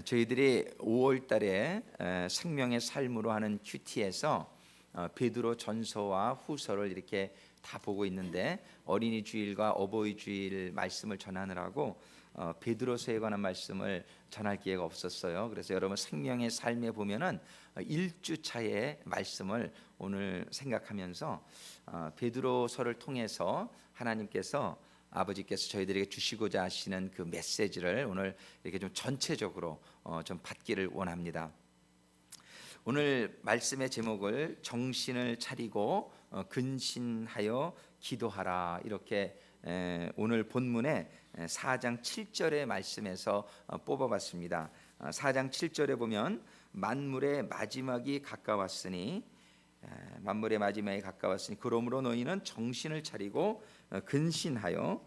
저희들이 5월 달에 생명의 삶으로 하는 큐티에서 베드로 전서와 후서를 이렇게 다 보고 있는데, 어린이 주일과 어버이 주일 말씀을 전하느라고 베드로서에 관한 말씀을 전할 기회가 없었어요. 그래서 여러분 생명의 삶에 보면은 1주차의 말씀을 오늘 생각하면서 베드로서를 통해서 하나님께서 아버지께서 저희들에게 주시고자 하시는 그 메시지를 오늘 이렇게 좀 전체적으로 좀 받기를 원합니다. 오늘 말씀의 제목을 정신을 차리고 근신하여 기도하라, 이렇게 오늘 본문의 4장 7절의 말씀에서 뽑아봤습니다. 4장 7절에 보면 만물의 마지막이 가까웠으니 그러므로 너희는 정신을 차리고 근신하여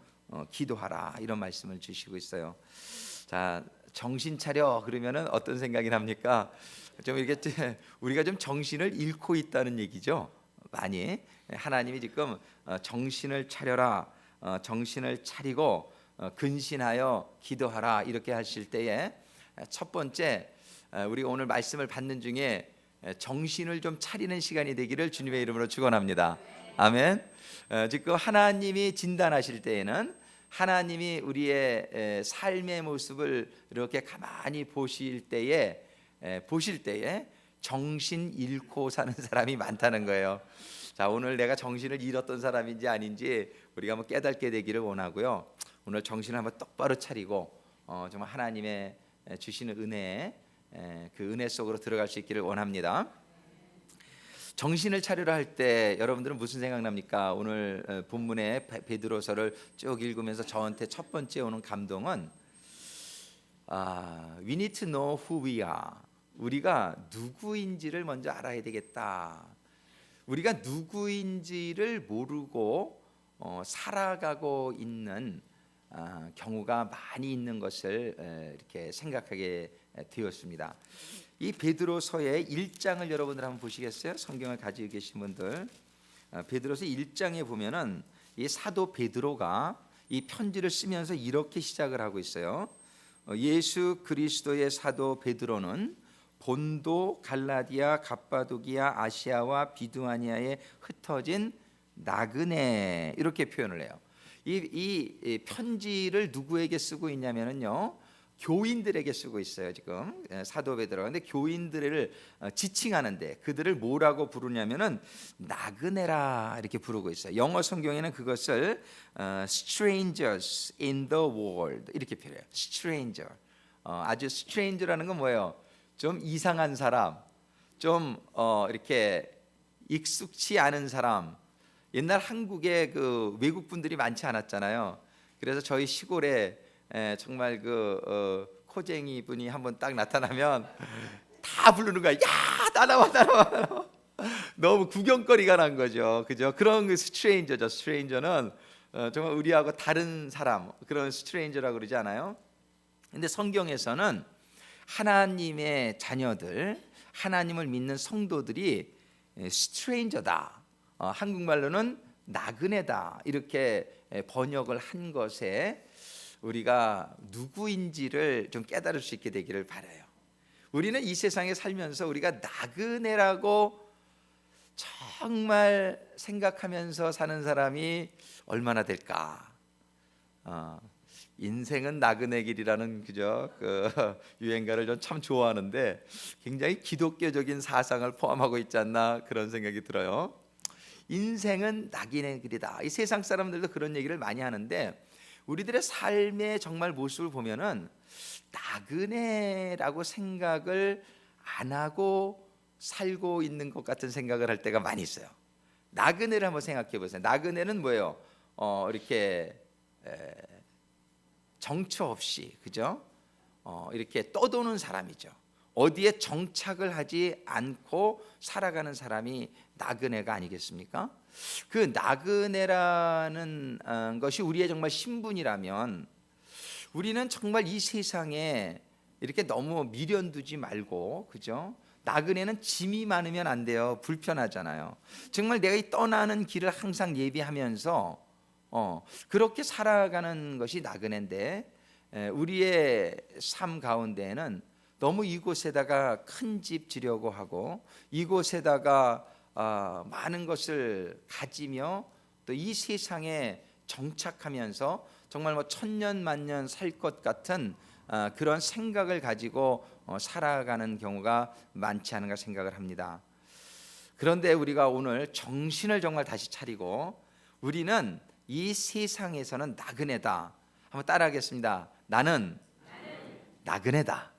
기도하라, 이런 말씀을 주시고 있어요. 자, 정신 차려 그러면은 어떤 생각이 납니까? 좀 이렇게 우리가 좀 정신을 잃고 있다는 얘기죠. 많이 하나님이 지금 정신을 차려라, 정신을 차리고 근신하여 기도하라, 이렇게 하실 때에 첫 번째, 우리가 오늘 말씀을 받는 중에 정신을 좀 차리는 시간이 되기를 주님의 이름으로 축원합니다. 아멘. 지금 하나님이 진단하실 때에는, 하나님이 우리의 삶의 모습을 이렇게 가만히 보실 때에 정신 잃고 사는 사람이 많다는 거예요. 자, 오늘 내가 정신을 잃었던 사람인지 아닌지 우리가 한번 깨닫게 되기를 원하고요. 오늘 정신을 한번 똑바로 차리고 정말 하나님의 주시는 은혜에, 그 은혜 속으로 들어갈 수 있기를 원합니다. 정신을 차리려 할 때 여러분들은 무슨 생각납니까? 오늘 본문의 베드로서를 쭉 읽으면서 저한테 첫 번째 오는 감동은 We need to know who we are. 우리가 누구인지를 먼저 알아야 되겠다. 우리가 누구인지를 모르고 살아가고 있는 경우가 많이 있는 것을 이렇게 생각하게 되었습니다. 이 베드로서의 1장을 여러분들 한번 보시겠어요? 성경을 가지고 계신 분들, 베드로서 1장에 보면은 이 사도 베드로가 이 편지를 쓰면서 이렇게 시작을 하고 있어요. 예수 그리스도의 사도 베드로는 본도, 갈라디아, 갑바도기아, 아시아와 비두아니아에 흩어진 나그네, 이렇게 표현을 해요. 이 편지를 누구에게 쓰고 있냐면요, 교인들에게 쓰고 있어요. 지금 사도 베드로가. 근데 교인들을 지칭하는데 그들을 뭐라고 부르냐면은 나그네라, 이렇게 부르고 있어요. 영어 성경에는 그것을 strangers in the world, 이렇게 표현해요. stranger. 아주 stranger라는 건 뭐예요? 좀 이상한 사람, 좀 이렇게 익숙치 않은 사람. 옛날 한국에 그 외국 분들이 많지 않았잖아요. 그래서 저희 시골에 정말 그 코쟁이 분이 한번 딱 나타나면 다 부르는 거야. 야, 따라와. 너무 구경거리가 난 거죠, 그죠? 그런 그 스트레인저죠. 스트레인저는 정말 우리하고 다른 사람, 그런 스트레인저라고 그러지 않아요? 근데 성경에서는 하나님의 자녀들, 하나님을 믿는 성도들이 스트레인저다, 한국말로는 나그네다, 이렇게 번역을 한 것에 우리가 누구인지를 좀 깨달을 수 있게 되기를 바라요. 우리는 이 세상에 살면서 우리가 나그네라고 정말 생각하면서 사는 사람이 얼마나 될까? 인생은 나그네 길이라는, 그죠? 그 유행가를 전 참 좋아하는데 굉장히 기독교적인 사상을 포함하고 있지 않나, 그런 생각이 들어요. 인생은 나그네 길이다. 이 세상 사람들도 그런 얘기를 많이 하는데, 우리들의 삶의 정말 모습을 보면은 나그네라고 생각을 안 하고 살고 있는 것 같은 생각을 할 때가 많이 있어요. 나그네를 한번 생각해 보세요. 나그네는 뭐예요? 이렇게 정처 없이, 그죠? 이렇게 떠도는 사람이죠. 어디에 정착을 하지 않고 살아가는 사람이 나그네가 아니겠습니까? 그 나그네라는 것이 우리의 정말 신분이라면, 우리는 정말 이 세상에 이렇게 너무 미련두지 말고, 그죠? 나그네는 짐이 많으면 안 돼요. 불편하잖아요. 정말 내가 이 떠나는 길을 항상 예비하면서 그렇게 살아가는 것이 나그네인데, 우리의 삶 가운데에는 너무 이곳에다가 큰 집 지려고 하고 이곳에다가 많은 것을 가지며 또 이 세상에 정착하면서 정말 뭐 천년 만년 살 것 같은 그런 생각을 가지고 살아가는 경우가 많지 않은가 생각을 합니다. 그런데 우리가 오늘 정신을 정말 다시 차리고 우리는 이 세상에서는 나그네다. 한번 따라하겠습니다. 나는 나그네다.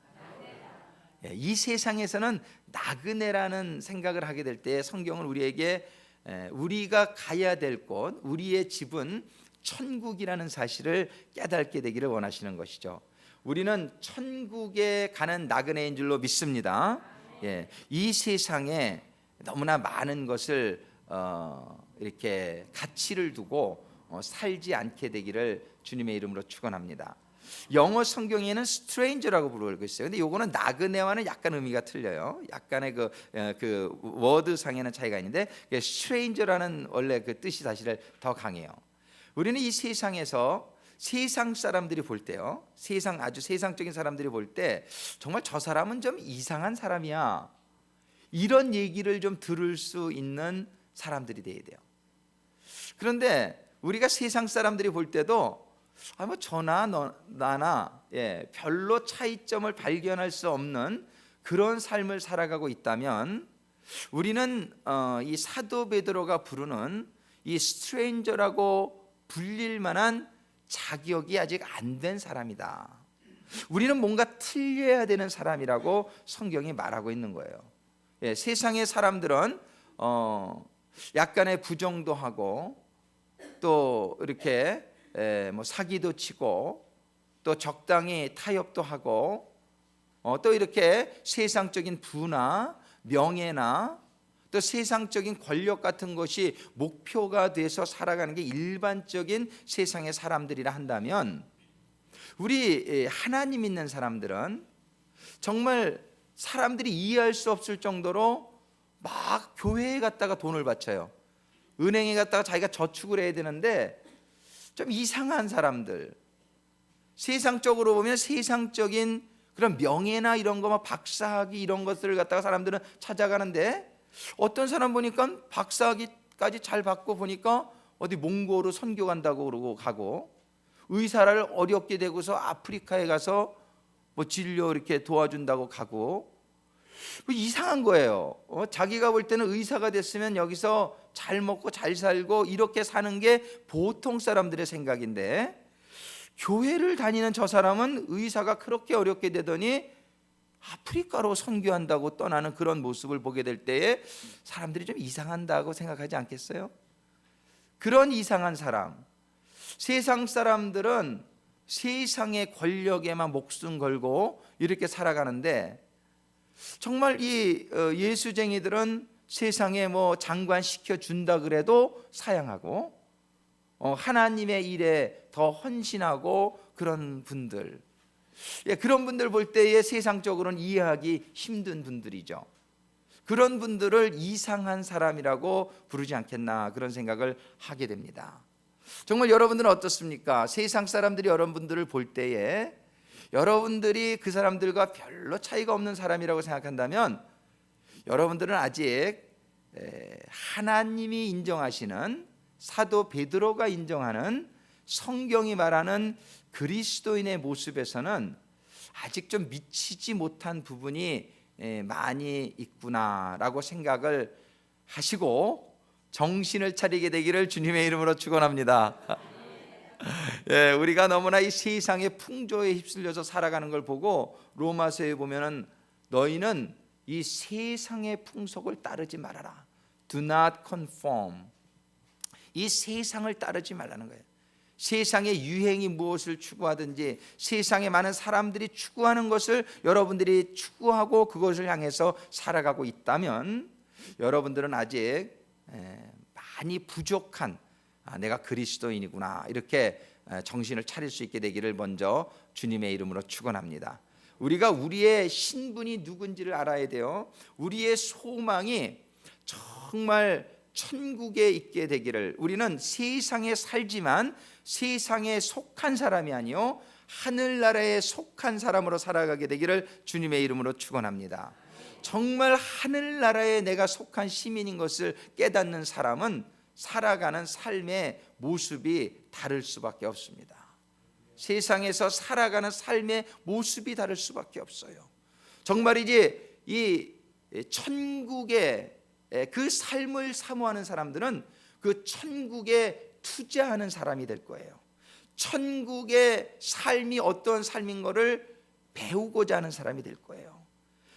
이 세상에서는 나그네라는 생각을 하게 될 때 성경은 우리에게 우리가 가야 될 곳, 우리의 집은 천국이라는 사실을 깨닫게 되기를 원하시는 것이죠. 우리는 천국에 가는 나그네인 줄로 믿습니다. 이 세상에 너무나 많은 것을 이렇게 가치를 두고 살지 않게 되기를 주님의 이름으로 축원합니다. 영어 성경에는 stranger라고 부르고 있어요. 근데 요거는 나그네와는 약간 의미가 틀려요. 약간의 그 워드 상에는 차이가 있는데 stranger라는 원래 그 뜻이 사실 더 강해요. 우리는 이 세상에서 세상 사람들이 볼 때요, 아주 세상적인 사람들이 볼 때 정말 저 사람은 좀 이상한 사람이야, 이런 얘기를 좀 들을 수 있는 사람들이 돼야 돼요. 그런데 우리가 세상 사람들이 볼 때도 뭐 저나 나나 별로 차이점을 발견할 수 없는 그런 삶을 살아가고 있다면 우리는 이 사도 베드로가 부르는 이 스트레인저라고 불릴 만한 자격이 아직 안 된 사람이다. 우리는 뭔가 틀려야 되는 사람이라고 성경이 말하고 있는 거예요. 세상의 사람들은 약간의 부정도 하고 또 이렇게 뭐 사기도 치고 또 적당히 타협도 하고 또 이렇게 세상적인 부나 명예나 또 세상적인 권력 같은 것이 목표가 돼서 살아가는 게 일반적인 세상의 사람들이라 한다면 우리 하나님 믿는 사람들은 정말 사람들이 이해할 수 없을 정도로 막 교회에 갔다가 돈을 바쳐요. 은행에 갔다가 자기가 저축을 해야 되는데 좀 이상한 사람들, 세상적으로 보면 세상적인 그런 명예나 이런 거, 막 박사학위 이런 것들을 갖다가 사람들은 찾아가는데 어떤 사람 보니까 박사학위까지 잘 받고 보니까 어디 몽고로 선교 간다고 그러고 가고, 의사를 어렵게 되고서 아프리카에 가서 뭐 진료 이렇게 도와준다고 가고, 뭐 이상한 거예요. 자기가 볼 때는 의사가 됐으면 여기서 잘 먹고 잘 살고 이렇게 사는 게 보통 사람들의 생각인데, 교회를 다니는 저 사람은 의사가 그렇게 어렵게 되더니 아프리카로 선교한다고 떠나는 그런 모습을 보게 될 때에 사람들이 좀 이상한다고 생각하지 않겠어요? 그런 이상한 사람, 세상 사람들은 세상의 권력에만 목숨 걸고 이렇게 살아가는데 정말 이 예수쟁이들은 세상에 뭐 장관 시켜준다 그래도 사양하고 하나님의 일에 더 헌신하고 그런 분들, 그런 분들 볼 때에 세상적으로는 이해하기 힘든 분들이죠. 그런 분들을 이상한 사람이라고 부르지 않겠나 그런 생각을 하게 됩니다. 정말 여러분들은 어떻습니까? 세상 사람들이 여러분들을 볼 때에 여러분들이 그 사람들과 별로 차이가 없는 사람이라고 생각한다면 여러분들은 아직 하나님이 인정하시는, 사도 베드로가 인정하는 성경이 말하는 그리스도인의 모습에서는 아직 좀 미치지 못한 부분이 많이 있구나라고 생각을 하시고 정신을 차리게 되기를 주님의 이름으로 축원합니다. 우리가 너무나 이 세상의 풍조에 휩쓸려서 살아가는 걸 보고 로마서에 보면은 너희는 이 세상의 풍속을 따르지 말아라. Do not conform. 이 세상을 따르지 말라는 거예요. 세상의 유행이 무엇을 추구하든지 세상에 많은 사람들이 추구하는 것을 여러분들이 추구하고 그것을 향해서 살아가고 있다면 여러분들은 아직 많이 부족한, 내가 그리스도인이구나 이렇게 정신을 차릴 수 있게 되기를 먼저 주님의 이름으로 축원합니다. 우리가 우리의 신분이 누군지를 알아야 돼요. 우리의 소망이 정말 천국에 있게 되기를, 우리는 세상에 살지만 세상에 속한 사람이 아니요 하늘나라에 속한 사람으로 살아가게 되기를 주님의 이름으로 축원합니다. 정말 하늘나라에 내가 속한 시민인 것을 깨닫는 사람은 살아가는 삶의 모습이 다를 수밖에 없습니다. 세상에서 살아가는 삶의 모습이 다를 수밖에 없어요. 정말이지 이 천국의 그 삶을 사모하는 사람들은 그 천국에 투자하는 사람이 될 거예요. 천국의 삶이 어떤 삶인 것을 배우고자 하는 사람이 될 거예요.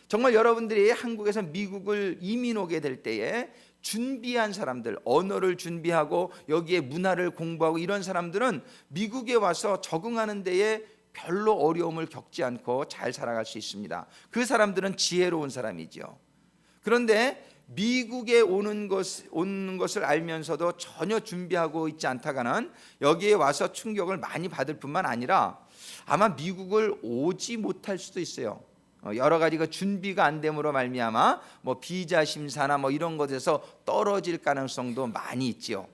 정말 여러분들이 한국에서 미국을 이민 오게 될 때에 준비한 사람들, 언어를 준비하고 여기에 문화를 공부하고 이런 사람들은 미국에 와서 적응하는 데에 별로 어려움을 겪지 않고 잘 살아갈 수 있습니다. 그 사람들은 지혜로운 사람이죠. 그런데 미국에 오는 것을 알면서도 전혀 준비하고 있지 않다가는 여기에 와서 충격을 많이 받을 뿐만 아니라 아마 미국을 오지 못할 수도 있어요. 여러 가지가 준비가 안 됨으로 말미암아 비자 심사나 이런 것에서 떨어질 가능성도 많이 있지요.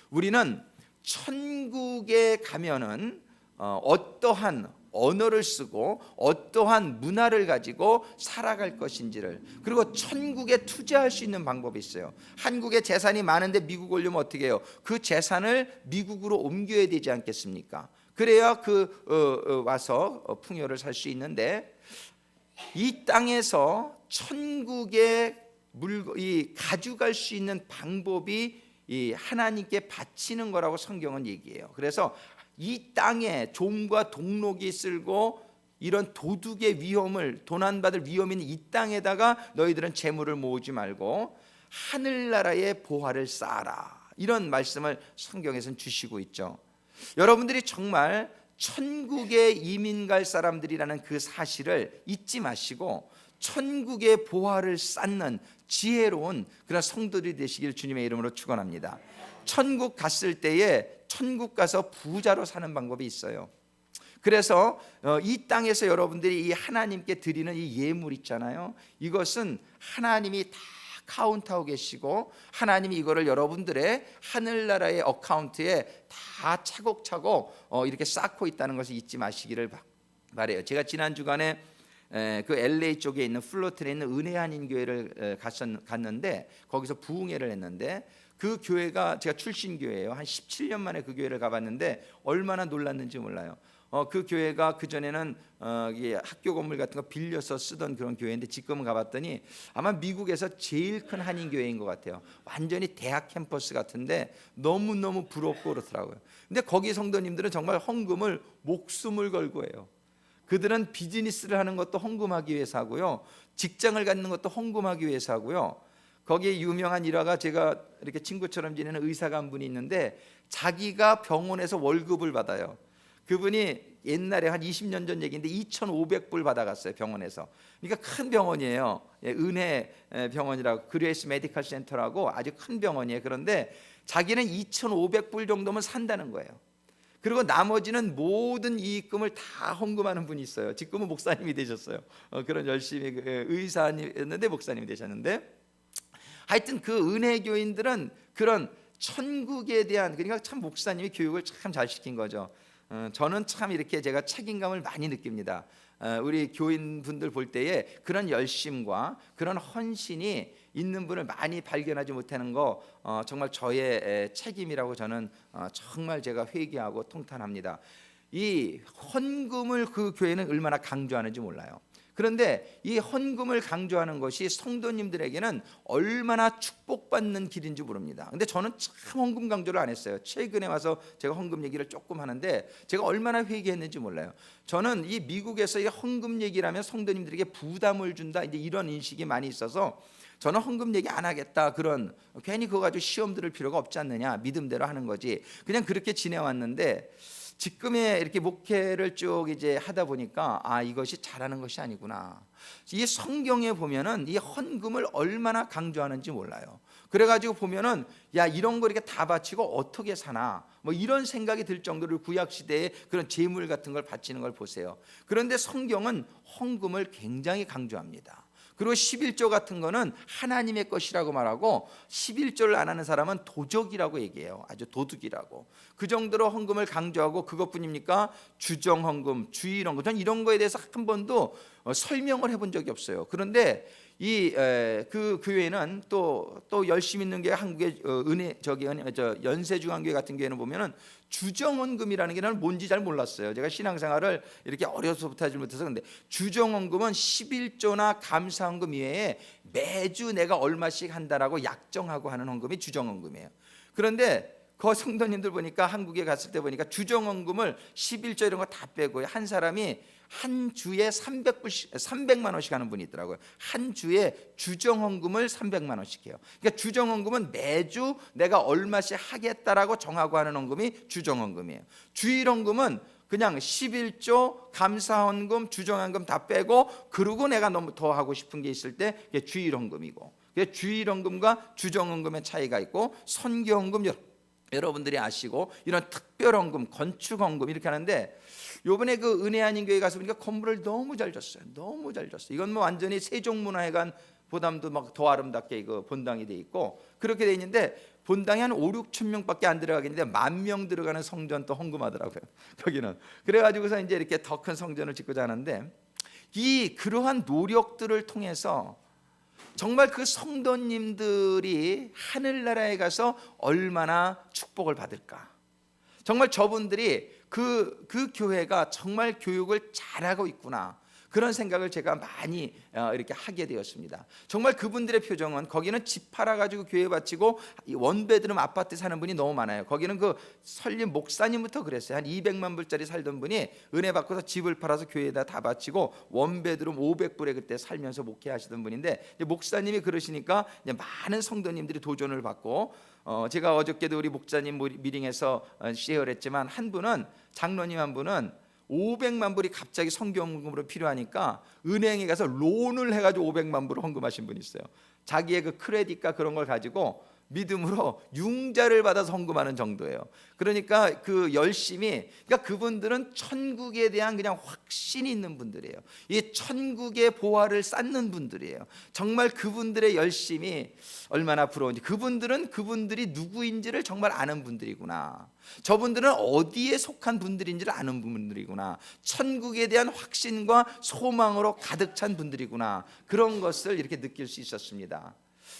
우리는 천국에 가면은 어떠한 언어를 쓰고 어떠한 문화를 가지고 살아갈 것인지를, 그리고 천국에 투자할 수 있는 방법이 있어요. 한국에 재산이 많은데 미국 오려면 어떻게 해요? 그 재산을 미국으로 옮겨야 되지 않겠습니까? 그래야 와서 풍요를 살 수 있는데, 이 땅에서 천국에 가져갈 수 있는 방법이 이 하나님께 바치는 거라고 성경은 얘기해요. 그래서 이 땅에 종과 동록이 쓸고 이런 도둑의 위험을, 도난받을 위험이 있는 이 땅에다가 너희들은 재물을 모으지 말고 하늘나라의 보화를 쌓아라, 이런 말씀을 성경에서는 주시고 있죠. 여러분들이 정말 천국에 이민 갈 사람들이라는 그 사실을 잊지 마시고 천국의 보화를 쌓는 지혜로운 그런 성도들이 되시길 주님의 이름으로 축원합니다. 천국 갔을 때에 천국 가서 부자로 사는 방법이 있어요. 그래서 이 땅에서 여러분들이 이 하나님께 드리는 이 예물 있잖아요. 이것은 하나님이 다 카운트하고 계시고 하나님이 이거를 여러분들의 하늘나라의 어카운트에 다 차곡차곡 이렇게 쌓고 있다는 것을 잊지 마시기를 바래요. 제가 지난 주간에 그 LA 쪽에 있는 플로틀에 있는 은혜 한인 교회를 갔는데 거기서 부흥회를 했는데, 그 교회가 제가 출신 교회예요. 한 17년 만에 그 교회를 가봤는데 얼마나 놀랐는지 몰라요. 그 교회가 그전에는 학교 건물 같은 거 빌려서 쓰던 그런 교회인데 지금은 가봤더니 아마 미국에서 제일 큰 한인 교회인 것 같아요. 완전히 대학 캠퍼스 같은데 너무너무 부럽고 그렇더라고요. 근데 거기 성도님들은 정말 헌금을 목숨을 걸고 해요. 그들은 비즈니스를 하는 것도 헌금하기 위해서 하고요, 직장을 갖는 것도 헌금하기 위해서 하고요. 거기에 유명한 일화가, 제가 이렇게 친구처럼 지내는 의사가 한 분이 있는데 자기가 병원에서 월급을 받아요. 그분이 옛날에 한 20년 전 얘기인데 2,500불 받아갔어요, 병원에서. 그러니까 큰 병원이에요. 은혜 병원이라고, 그레이스 메디컬 센터라고 아주 큰 병원이에요. 그런데 자기는 2,500불 정도면 산다는 거예요. 그리고 나머지는 모든 이익금을 다 헌금하는 분이 있어요. 지금은 목사님이 되셨어요. 그런 열심히 의사였는데 목사님이 되셨는데, 하여튼 그 은혜교인들은 그런 천국에 대한, 그러니까 참 목사님이 교육을 참 잘 시킨 거죠. 저는 참 이렇게 제가 책임감을 많이 느낍니다. 우리 교인분들 볼 때에 그런 열심과 그런 헌신이 있는 분을 많이 발견하지 못하는 거 정말 저의 책임이라고 저는 정말 제가 회개하고 통탄합니다. 이 헌금을 그 교회는 얼마나 강조하는지 몰라요. 그런데 이 헌금을 강조하는 것이 성도님들에게는 얼마나 축복받는 길인지 모릅니다. 근데 저는 참 헌금 강조를 안 했어요. 최근에 와서 제가 헌금 얘기를 조금 하는데 제가 얼마나 회개했는지 몰라요. 저는 이 미국에서 이 헌금 얘기라면 성도님들에게 부담을 준다, 이제 이런 인식이 많이 있어서 저는 헌금 얘기 안 하겠다, 그런, 괜히 그거 가지고 시험 들을 필요가 없지 않느냐, 믿음대로 하는 거지, 그냥 그렇게 지내왔는데 지금의 이렇게 목회를 쭉 이제 하다 보니까 이것이 잘하는 것이 아니구나. 이 성경에 보면은 이 헌금을 얼마나 강조하는지 몰라요. 그래가지고 보면은 이런 거 이렇게 다 바치고 어떻게 사나, 이런 생각이 들 정도로 구약 시대에 그런 재물 같은 걸 바치는 걸 보세요. 그런데 성경은 헌금을 굉장히 강조합니다. 그리고 11조 같은 거는 하나님의 것이라고 말하고 11조를 안 하는 사람은 도적이라고 얘기해요. 아주 도둑이라고. 그 정도로 헌금을 강조하고 그것뿐입니까? 주정헌금, 주일헌금, 전 이런 거에 대해서 한 번도 설명을 해본 적이 없어요. 그런데 그 교회는 또 열심히 있는 게 한국의 연세중앙교회 같은 경우에는 보면은 주정헌금이라는 게 나는 뭔지 잘 몰랐어요. 제가 신앙생활을 이렇게 어려서부터 하지 못해서. 근데 주정헌금은 11조나 감사헌금 이외에 매주 내가 얼마씩 한다라고 약정하고 하는 헌금이 주정헌금이에요. 그런데 그 성도님들 보니까 한국에 갔을 때 보니까 주정헌금을 11조 이런 거 다 빼고 한 사람이 한 주에 300만 원씩 하는 분이 있더라고요. 한 주에 주정헌금을 300만 원씩 해요. 그러니까 주정헌금은 매주 내가 얼마씩 하겠다라고 정하고 하는 헌금이 주정헌금이에요. 주일헌금은 그냥 11조 감사헌금, 주정헌금 다 빼고 그러고 내가 너무 더 하고 싶은 게 있을 때 그게 주일헌금이고, 주일헌금과 주정헌금의 차이가 있고, 선교헌금 여러분들이 아시고, 이런 특별헌금, 건축헌금 이렇게 하는데, 요번에 그 은혜 아닌 교회 가서 보니까 건물을 너무 잘 졌어요. 너무 잘 졌어요. 이건 뭐 완전히 세종문화회관 보담도 막 더 아름답게 그 본당이 돼 있고 그렇게 돼 있는데, 본당에 한 5, 6천 명밖에 안 들어가겠는데 10,000명 들어가는 성전 또 헌금하더라고요. 거기는. 그래가지고서 이제 이렇게 더 큰 성전을 짓고자 하는데, 그러한 노력들을 통해서 정말 그 성도님들이 하늘나라에 가서 얼마나 축복을 받을까. 정말 저분들이 그 교회가 정말 교육을 잘하고 있구나, 그런 생각을 제가 많이 이렇게 하게 되었습니다. 정말 그분들의 표정은, 거기는 집 팔아가지고 교회 바치고 원베드룸 아파트 사는 분이 너무 많아요. 거기는 그 설립 목사님부터 그랬어요. 한 200만 불짜리 살던 분이 은혜 받고서 집을 팔아서 교회에다 다 바치고 원베드룸 500불에 그때 살면서 목회하시던 분인데, 이제 목사님이 그러시니까 이제 많은 성도님들이 도전을 받고, 제가 어저께도 우리 목사님 미팅에서 쉐어를 했지만, 한 분은, 장로님 한 분은 500만 불이 갑자기 성경헌금으로 필요하니까 은행에 가서 론을 해가지고 500만 불을 헌금하신 분이 있어요. 자기의 그 크레딧과 그런 걸 가지고 믿음으로 융자를 받아서 헌금하는 정도예요. 그러니까 그 열심히, 그러니까 그분들은 천국에 대한 그냥 확신이 있는 분들이에요. 이 천국의 보화를 쌓는 분들이에요. 정말 그분들의 열심이 얼마나 부러운지. 그분들은 그분들이 누구인지를 정말 아는 분들이구나. 저분들은 어디에 속한 분들인지를 아는 분들이구나. 천국에 대한 확신과 소망으로 가득 찬 분들이구나. 그런 것을 이렇게 느낄 수 있었습니다.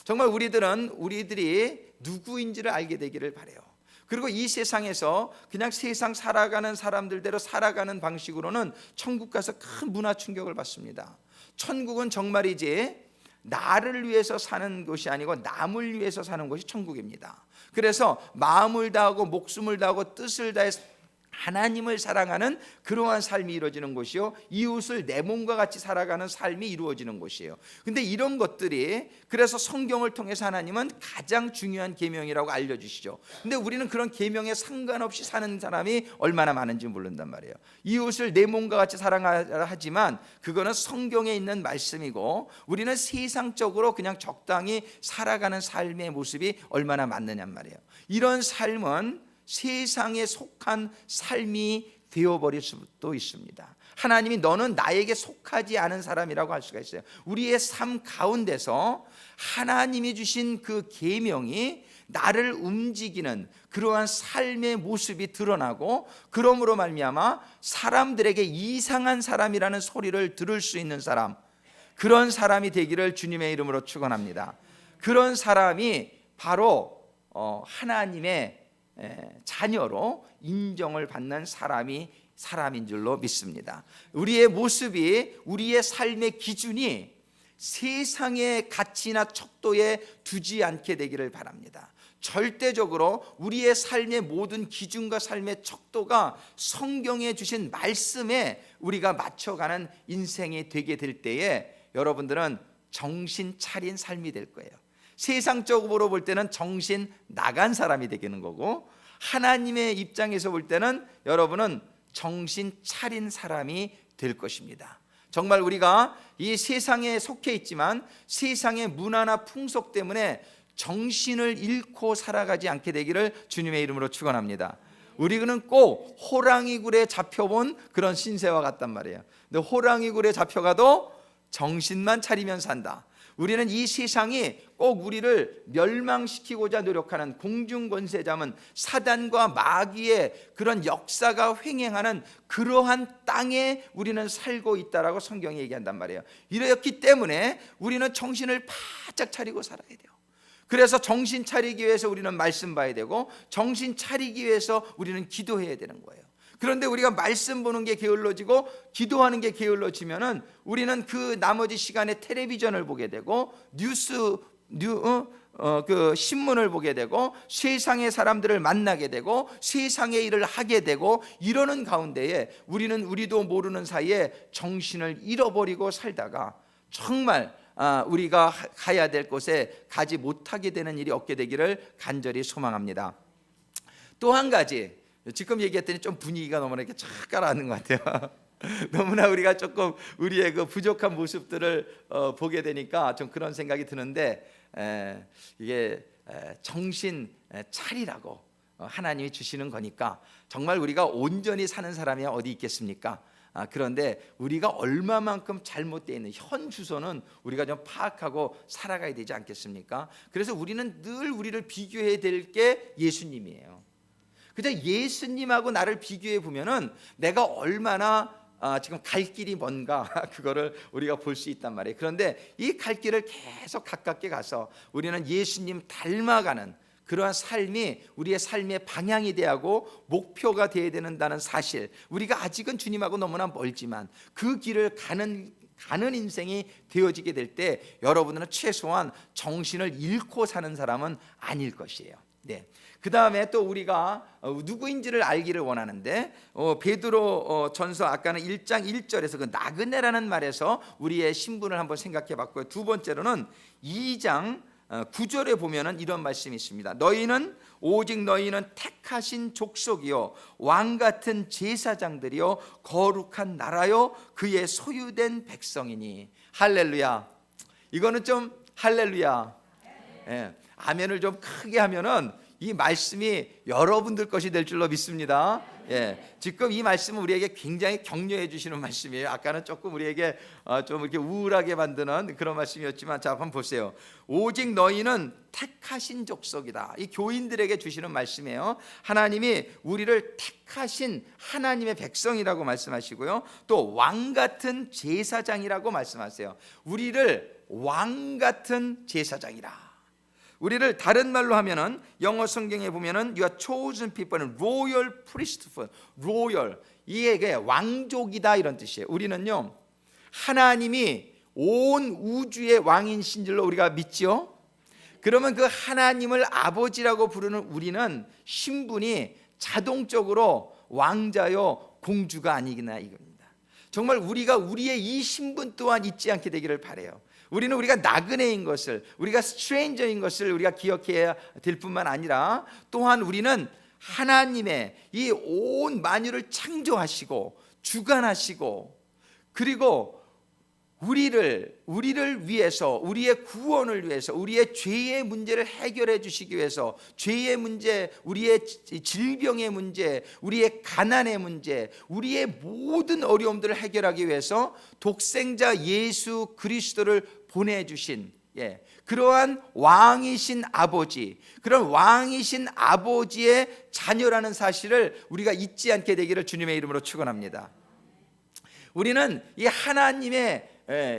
정말 우리들이 누구인지를 알게 되기를 바라요. 그리고 이 세상에서 그냥 세상 살아가는 사람들대로 살아가는 방식으로는 천국 가서 큰 문화 충격을 받습니다. 천국은 정말이지 나를 위해서 사는 곳이 아니고 남을 위해서 사는 곳이 천국입니다. 그래서 마음을 다하고 목숨을 다하고 뜻을 다해서 하나님을 사랑하는 그러한 삶이 이루어지는 곳이요, 이웃을 내 몸과 같이 살아가는 삶이 이루어지는 곳이에요. 근데 이런 것들이, 그래서 성경을 통해서 하나님은 가장 중요한 계명이라고 알려주시죠. 근데 우리는 그런 계명에 상관없이 사는 사람이 얼마나 많은지 모른단 말이에요. 이웃을 내 몸과 같이 사랑하라 하지만 그거는 성경에 있는 말씀이고, 우리는 세상적으로 그냥 적당히 살아가는 삶의 모습이 얼마나 많느냔 말이에요. 이런 삶은 세상에 속한 삶이 되어버릴 수도 있습니다. 하나님이 너는 나에게 속하지 않은 사람이라고 할 수가 있어요. 우리의 삶 가운데서 하나님이 주신 그 계명이 나를 움직이는 그러한 삶의 모습이 드러나고, 그러므로 말미암아 사람들에게 이상한 사람이라는 소리를 들을 수 있는 사람, 그런 사람이 되기를 주님의 이름으로 축원합니다. 그런 사람이 바로 하나님의 자녀로 인정을 받는 사람인 줄로 믿습니다. 우리의 모습이, 우리의 삶의 기준이 세상의 가치나 척도에 두지 않게 되기를 바랍니다. 절대적으로 우리의 삶의 모든 기준과 삶의 척도가 성경에 주신 말씀에 우리가 맞춰가는 인생이 되게 될 때에 여러분들은 정신 차린 삶이 될 거예요. 세상적으로 볼 때는 정신 나간 사람이 되는 거고, 하나님의 입장에서 볼 때는 여러분은 정신 차린 사람이 될 것입니다. 정말 우리가 이 세상에 속해 있지만 세상의 문화나 풍속 때문에 정신을 잃고 살아가지 않게 되기를 주님의 이름으로 축원합니다. 우리는 꼭 호랑이 굴에 잡혀본 그런 신세와 같단 말이에요. 근데 호랑이 굴에 잡혀가도 정신만 차리면 산다. 우리는 이 세상이 꼭 우리를 멸망시키고자 노력하는 공중권세자문 사단과 마귀의 그런 역사가 횡행하는 그러한 땅에 우리는 살고 있다라고 성경이 얘기한단 말이에요. 이렇기 때문에 우리는 정신을 바짝 차리고 살아야 돼요. 그래서 정신 차리기 위해서 우리는 말씀 봐야 되고, 정신 차리기 위해서 우리는 기도해야 되는 거예요. 그런데 우리가 말씀 보는 게 게을러지고 기도하는 게 게을러지면은 우리는 그 나머지 시간에 텔레비전을 보게 되고 그 신문을 보게 되고 세상의 사람들을 만나게 되고 세상의 일을 하게 되고, 이러는 가운데에 우리도 모르는 사이에 정신을 잃어버리고 살다가 정말 우리가 가야 될 곳에 가지 못하게 되는 일이 없게 되기를 간절히 소망합니다. 또 한 가지, 지금 얘기했더니 좀 분위기가 너무나 이렇게 착 가라앉는 것 같아요. 너무나 우리가 조금 우리의 그 부족한 모습들을 보게 되니까 좀 그런 생각이 드는데, 이게 정신 차리라고 하나님이 주시는 거니까 정말 우리가 온전히 사는 사람이 어디 있겠습니까? 그런데 우리가 얼마만큼 잘못되어 있는 현 주소는 우리가 좀 파악하고 살아가야 되지 않겠습니까? 그래서 우리는 늘 우리를 비교해야 될 게 예수님이에요. 그저 예수님하고 나를 비교해 보면은 내가 얼마나 지금 갈 길이 뭔가 그거를 우리가 볼 수 있단 말이에요. 그런데 이 갈 길을 계속 가깝게 가서 우리는 예수님 닮아가는 그러한 삶이 우리의 삶의 방향이 되고 목표가 되어야 된다는 사실, 우리가 아직은 주님하고 너무나 멀지만 그 길을 가는 인생이 되어지게 될 때 여러분들은 최소한 정신을 잃고 사는 사람은 아닐 것이에요. 네. 그 다음에 또 우리가 누구인지를 알기를 원하는데, 베드로 전서 아까는 1장 1절에서 그 나그네라는 말에서 우리의 신분을 한번 생각해 봤고요. 두 번째로는 2장 9절에 보면은 이런 말씀이 있습니다. 오직 너희는 택하신 족속이요 왕같은 제사장들이요 거룩한 나라요 그의 소유된 백성이니. 할렐루야. 이거는 좀 할렐루야. 예. 아멘을 좀 크게 하면은 이 말씀이 여러분들 것이 될 줄로 믿습니다. 예, 지금 이 말씀은 우리에게 굉장히 격려해 주시는 말씀이에요. 아까는 조금 우리에게 좀 이렇게 우울하게 만드는 그런 말씀이었지만, 자, 한번 보세요. 오직 너희는 택하신 족속이다. 이 교인들에게 주시는 말씀이에요. 하나님이 우리를 택하신 하나님의 백성이라고 말씀하시고요, 또 왕 같은 제사장이라고 말씀하세요. 우리를 왕 같은 제사장이라. 우리를 다른 말로 하면은 영어 성경에 보면은 You are chosen people, royal priesthood, royal, 이게 왕족이다 이런 뜻이에요. 우리는요 하나님이 온 우주의 왕이신 줄로 우리가 믿죠. 그러면 그 하나님을 아버지라고 부르는 우리는 신분이 자동적으로 왕자요 공주가 아니구나 이겁니다. 정말 우리가 우리의 이 신분 또한 잊지 않게 되기를 바라요. 우리가 나그네인 것을, 우리가 스트레인저인 것을 우리가 기억해야 될 뿐만 아니라, 또한 우리는 하나님의 이 온 만유를 창조하시고 주관하시고, 그리고 우리를 위해서, 우리의 구원을 위해서, 우리의 죄의 문제를 해결해 주시기 위해서, 죄의 문제, 우리의 질병의 문제, 우리의 가난의 문제, 우리의 모든 어려움들을 해결하기 위해서 독생자 예수 그리스도를 보내주신, 그러한 왕이신 아버지, 그런 왕이신 아버지의 자녀라는 사실을 우리가 잊지 않게 되기를 주님의 이름으로 축원합니다. 우리는 이 하나님의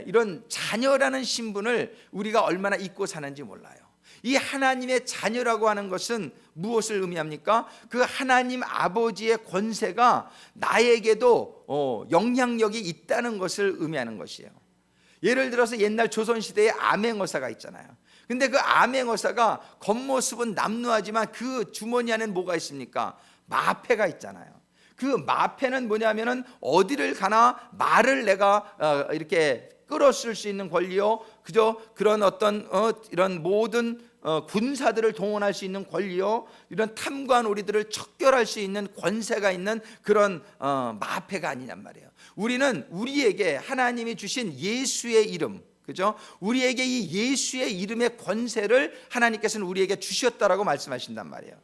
이런 자녀라는 신분을 우리가 얼마나 잊고 사는지 몰라요. 이 하나님의 자녀라고 하는 것은 무엇을 의미합니까? 그 하나님 아버지의 권세가 나에게도 영향력이 있다는 것을 의미하는 것이에요. 예를 들어서 옛날 조선시대에 암행어사가 있잖아요. 근데 그 암행어사가 겉모습은 남루하지만 그 주머니 안에는 뭐가 있습니까? 마패가 있잖아요. 그 마패는 뭐냐면은 어디를 가나 말을 내가 이렇게 끌어쓸 수 있는 권리요, 그저 그런 어떤 이런 모든 군사들을 동원할 수 있는 권리요, 이런 탐관 우리들을 척결할 수 있는 권세가 있는 그런 마패가 아니냔 말이에요. 우리는 우리에게 하나님이 주신 예수의 이름, 그죠? 우리에게 이 예수의 이름의 권세를 하나님께서는 우리에게 주셨다라고 말씀하신단 말이에요.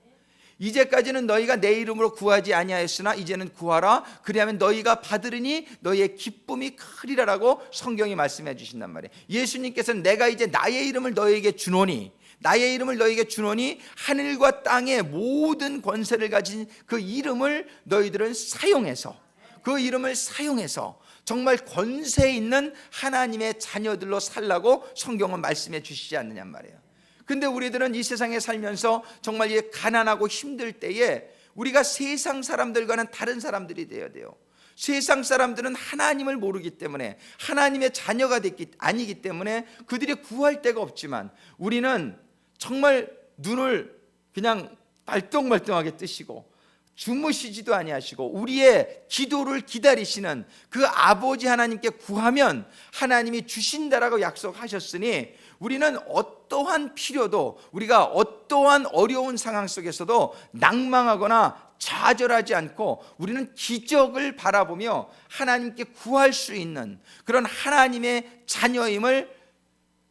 이제까지는 너희가 내 이름으로 구하지 아니하였으나 이제는 구하라. 그리하면 너희가 받으리니 너희의 기쁨이 크리라라고 성경이 말씀해 주신단 말이에요. 예수님께서는 내가 이제 나의 이름을 너희에게 주노니, 나의 이름을 너희에게 주노니 하늘과 땅의 모든 권세를 가진 그 이름을 너희들은 사용해서, 그 이름을 사용해서 정말 권세 있는 하나님의 자녀들로 살라고 성경은 말씀해 주시지 않느냐 말이에요. 근데 우리들은 이 세상에 살면서 정말 이 가난하고 힘들 때에 우리가 세상 사람들과는 다른 사람들이 되어야 돼요. 세상 사람들은 하나님을 모르기 때문에, 하나님의 자녀가 아니기 때문에 그들이 구할 데가 없지만, 우리는 정말 눈을 그냥 말똥말똥하게 뜨시고 주무시지도 아니하시고 우리의 기도를 기다리시는 그 아버지 하나님께 구하면 하나님이 주신다라고 약속하셨으니, 우리는 어떠한 필요도, 우리가 어떠한 어려운 상황 속에서도 낭망하거나 좌절하지 않고 우리는 기적을 바라보며 하나님께 구할 수 있는 그런 하나님의 자녀임을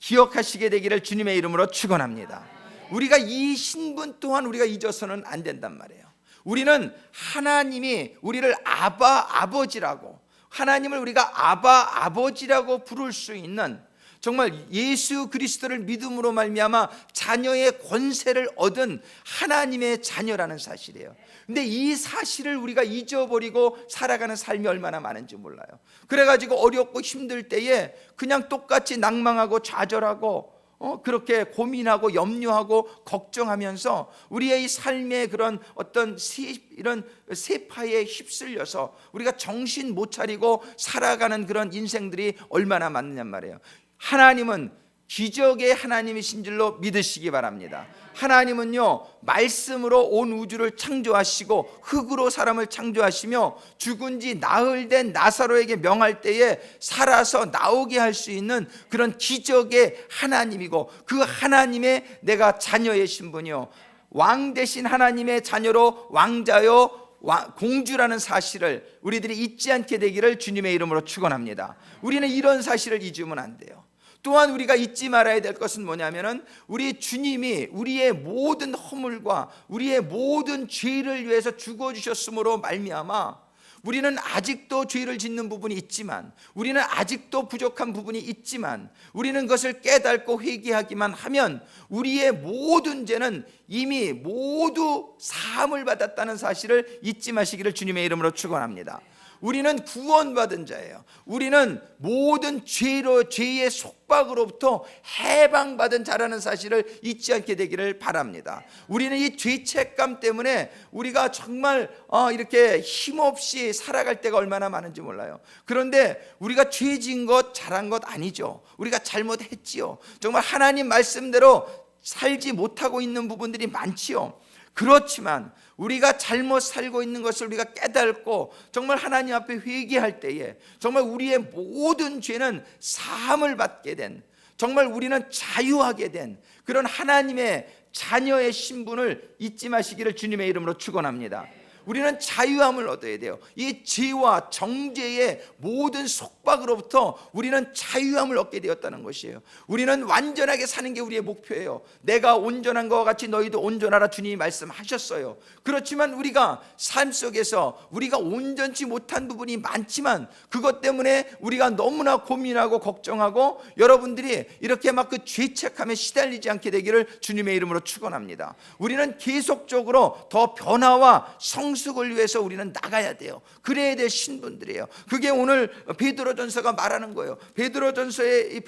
기억하시게 되기를 주님의 이름으로 축원합니다. 우리가 이 신분 또한 우리가 잊어서는 안 된단 말이에요. 우리는 하나님이 우리를 아버지라고, 하나님을 우리가 아버지라고 부를 수 있는, 정말 예수 그리스도를 믿음으로 말미암아 자녀의 권세를 얻은 하나님의 자녀라는 사실이에요. 근데 이 사실을 우리가 잊어버리고 살아가는 삶이 얼마나 많은지 몰라요. 그래가지고 어렵고 힘들 때에 그냥 똑같이 낭망하고 좌절하고 그렇게 고민하고 염려하고 걱정하면서 우리의 이 삶의 그런 어떤 이런 세파에 휩쓸려서 우리가 정신 못 차리고 살아가는 그런 인생들이 얼마나 많느냐 말이에요. 하나님은 기적의 하나님이신 줄로 믿으시기 바랍니다. 하나님은요, 말씀으로 온 우주를 창조하시고 흙으로 사람을 창조하시며 죽은 지 나흘 된 나사로에게 명할 때에 살아서 나오게 할 수 있는 그런 기적의 하나님이고, 그 하나님의 내가 자녀의 신분이요, 왕 대신 하나님의 자녀로 왕자요 공주라는 사실을 우리들이 잊지 않게 되기를 주님의 이름으로 축원합니다. 우리는 이런 사실을 잊으면 안 돼요. 또한 우리가 잊지 말아야 될 것은 뭐냐면은, 우리 주님이 우리의 모든 허물과 우리의 모든 죄를 위해서 죽어주셨으므로 말미암아 우리는 아직도 죄를 짓는 부분이 있지만, 우리는 아직도 부족한 부분이 있지만, 우리는 그것을 깨닫고 회개하기만 하면 우리의 모든 죄는 이미 모두 사함을 받았다는 사실을 잊지 마시기를 주님의 이름으로 축원합니다. 우리는 구원받은 자예요. 우리는 모든 죄의 속박으로부터 해방받은 자라는 사실을 잊지 않게 되기를 바랍니다. 우리는 이 죄책감 때문에 우리가 정말 이렇게 힘없이 살아갈 때가 얼마나 많은지 몰라요. 그런데 우리가 죄 지은 것, 잘한 것 아니죠. 우리가 잘못했지요. 정말 하나님 말씀대로 살지 못하고 있는 부분들이 많지요. 그렇지만 우리가 잘못 살고 있는 것을 우리가 깨닫고 정말 하나님 앞에 회개할 때에 정말 우리의 모든 죄는 사함을 받게 된, 정말 우리는 자유하게 된 그런 하나님의 자녀의 신분을 잊지 마시기를 주님의 이름으로 축원합니다. 우리는 자유함을 얻어야 돼요. 이 죄와 정죄의 모든 속박으로부터 우리는 자유함을 얻게 되었다는 것이에요. 우리는 완전하게 사는 게 우리의 목표예요. 내가 온전한 것과 같이 너희도 온전하라 주님이 말씀하셨어요. 그렇지만 우리가 삶 속에서 우리가 온전치 못한 부분이 많지만 그것 때문에 우리가 너무나 고민하고 걱정하고 여러분들이 이렇게 막 그 죄책감에 시달리지 않게 되기를 주님의 이름으로 축원합니다. 우리는 계속적으로 더 변화와 성숙을 위해서 우리는 나가야 돼요. 그래야 될 신분들이에요. 그게 오늘 베드로전서가 말하는 거예요. 베드로서에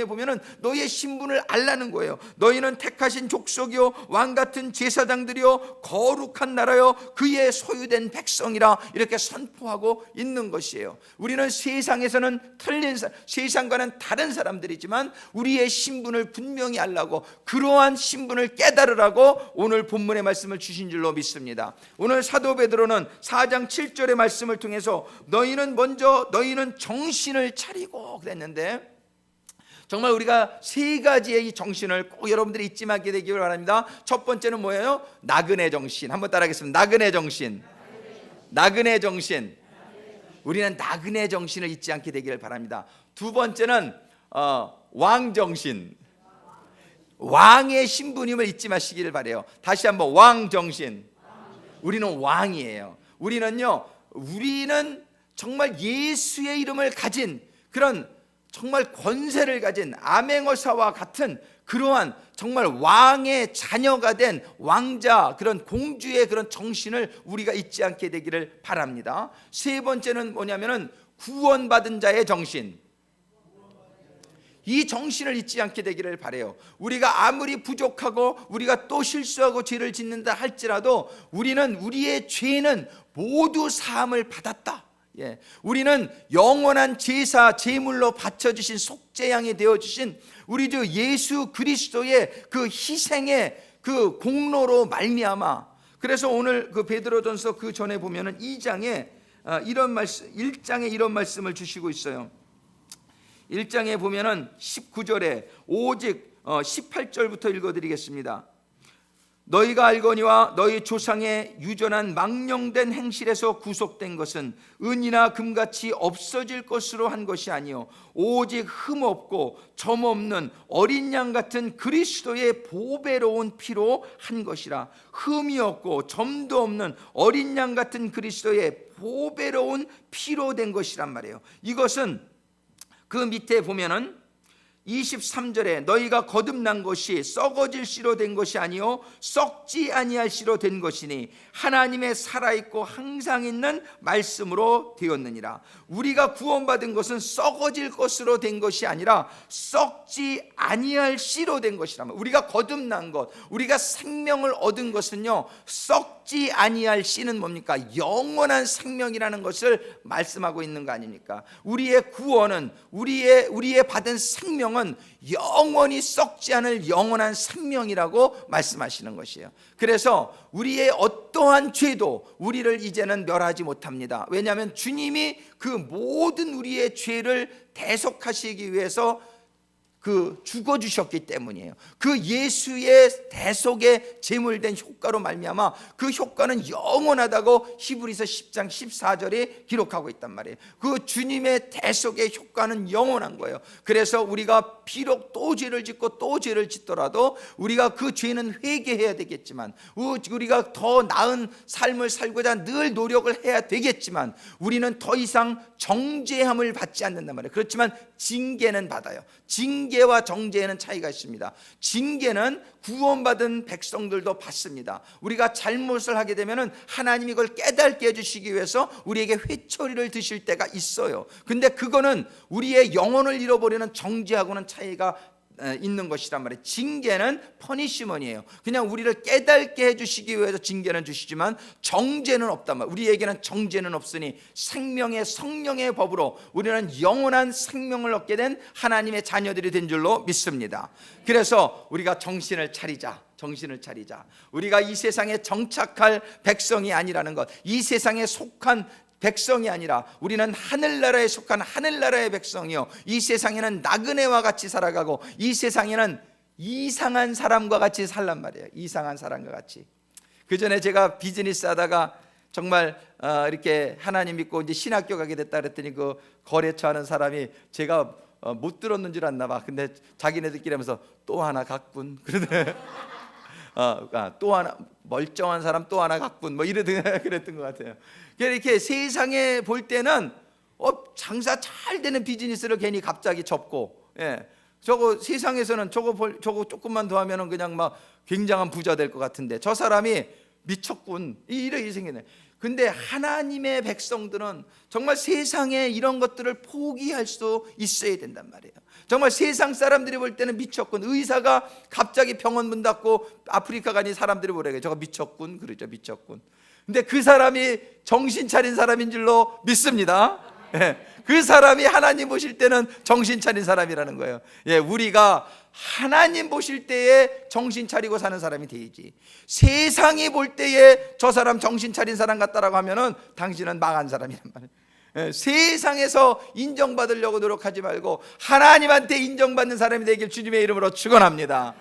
보면은 너희의 신분을 알라는 거예요. 너희는 택하신 족속이요 왕 같은 제사장들이요 거룩한 나라요 그의 소유된 백성이라 이렇게 선포하고 있는 것이에요. 우리는 세상에서는 틀린 세상과는 다른 사람들이지만 우리의 신분을 분명히 알라고, 그러한 신분을 깨달으라고 오늘 본문의 말씀을 주신 줄로 믿습니다. 오늘 사도 베드로는 4장 7절의 말씀을 통해서 너희는 정신을 차리고 그랬는데, 정말 우리가 세 가지의 이 정신을 꼭 여러분들이 잊지 말게 되기를 바랍니다. 첫 번째는 뭐예요? 나그네 정신. 한번 따라하겠습니다. 나그네 정신. 나그네 정신. 우리는 나그네 정신을 잊지 않게 되기를 바랍니다. 두 번째는 왕정신. 왕의 신분임을 잊지 마시기를 바라요. 다시 한번 왕 정신. 우리는 왕이에요. 우리는 정말 예수의 이름을 가진 그런 정말 권세를 가진 암행어사와 같은 그러한 정말 왕의 자녀가 된 왕자, 그런 공주의 그런 정신을 우리가 잊지 않게 되기를 바랍니다. 세 번째는 뭐냐면은 구원받은 자의 정신. 이 정신을 잊지 않게 되기를 바라요. 우리가 아무리 부족하고 우리가 또 실수하고 죄를 짓는다 할지라도 우리의 죄는 모두 사함을 받았다. 우리는 영원한 제사, 제물로 바쳐주신 속죄양이 되어주신 우리 주 예수 그리스도의 그 희생의 그 공로로 말미암아. 그래서 오늘 그 베드로전서 그 전에 보면은 2장에 이런 말씀, 1장에 이런 말씀을 주시고 있어요. 1장에 보면은 19절에 오직 18절부터 읽어드리겠습니다. 너희가 알거니와 너희 조상의 유전한 망령된 행실에서 구속된 것은 은이나 금같이 없어질 것으로 한 것이 아니요 오직 흠없고 점없는 어린 양 같은 그리스도의 보배로운 피로 한 것이라. 흠이 없고 점도 없는 어린 양 같은 그리스도의 보배로운 피로 된 것이란 말이에요. 이것은 그 밑에 보면은 23절에 너희가 거듭난 것이 썩어질 씨로 된 것이 아니요 썩지 아니할 씨로 된 것이니 하나님의 살아있고 항상 있는 말씀으로 되었느니라. 우리가 구원받은 것은 썩어질 것으로 된 것이 아니라 썩지 아니할 씨로 된 것이라. 우리가 거듭난 것, 우리가 생명을 얻은 것은요 썩지 아니할 씨는 뭡니까? 영원한 생명이라는 것을 말씀하고 있는 거 아닙니까? 우리의 구원은 우리의 받은 생명은 영원히 썩지 않을 영원한 생명이라고 말씀하시는 것이에요. 그래서 우리의 어떠한 죄도 우리를 이제는 멸하지 못합니다. 왜냐하면 주님이 그 모든 우리의 죄를 대속하시기 위해서 죽어주셨기 때문이에요. 그 예수의 대속의 제물된 효과로 말미암아 그 효과는 영원하다고 히브리서 10장 14절에 기록하고 있단 말이에요. 그 주님의 대속의 효과는 영원한 거예요. 그래서 우리가 비록 또 죄를 짓고 또 죄를 짓더라도 우리가 그 죄는 회개해야 되겠지만, 우리가 더 나은 삶을 살고자 늘 노력을 해야 되겠지만 우리는 더 이상 정죄함을 받지 않는단 말이에요. 그렇지만 징계는 받아요. 징계와 정죄에는 차이가 있습니다. 징계는 구원받은 백성들도 받습니다. 우리가 잘못을 하게 되면 하나님이 이걸 깨닫게 해주시기 위해서 우리에게 회초리를 드실 때가 있어요. 근데 그거는 우리의 영혼을 잃어버리는 정죄하고는 차이가 있는 것이란 말이에요. 징계는 퍼니시먼이에요. 그냥 우리를 깨닫게 해주시기 위해서 징계는 주시지만 정죄는 없단 말이에요. 우리에게는 정죄는 없으니 생명의 성령의 법으로 우리는 영원한 생명을 얻게 된 하나님의 자녀들이 된 줄로 믿습니다. 그래서 우리가 정신을 차리자. 우리가 이 세상에 정착할 백성이 아니라는 것, 이 세상에 속한 백성이 아니라 우리는 하늘나라에 속한 하늘나라의 백성이요, 이 세상에는 나그네와 같이 살아가고 이 세상에는 이상한 사람과 같이 살란 말이에요. 이상한 사람과 같이. 그 전에 제가 비즈니스 하다가 정말 이렇게 하나님 믿고 이제 신학교 가게 됐다 그랬더니 그 거래처 하는 사람이 제가 못 들었는 줄 알나 봐. 근데 자기네들끼리 하면서 또 하나 갔군 그러네. 또 하나 멀쩡한 사람 또 하나 갔군 뭐 그랬던 것 같아요. 이렇게 세상에 볼 때는 장사 잘 되는 비즈니스를 괜히 갑자기 접고, 저거 세상에서는 저거 조금만 더 하면은 그냥 막 굉장한 부자 될 것 같은데 저 사람이 미쳤군 이렇게 생기네. 근데 하나님의 백성들은 정말 세상에 이런 것들을 포기할 수 있어야 된단 말이에요. 정말 세상 사람들이 볼 때는 미쳤군. 의사가 갑자기 병원 문 닫고 아프리카 가니 사람들이 뭐래요? 저거 미쳤군 그러죠. 미쳤군. 근데 그 사람이 정신 차린 사람인 줄로 믿습니다. 그 사람이 하나님 보실 때는 정신 차린 사람이라는 거예요. 우리가 하나님 보실 때에 정신 차리고 사는 사람이 되지, 세상이 볼 때에 저 사람 정신 차린 사람 같다라고 하면은 당신은 망한 사람이란 말이에요. 세상에서 인정받으려고 노력하지 말고 하나님한테 인정받는 사람이 되길 주님의 이름으로 축원합니다.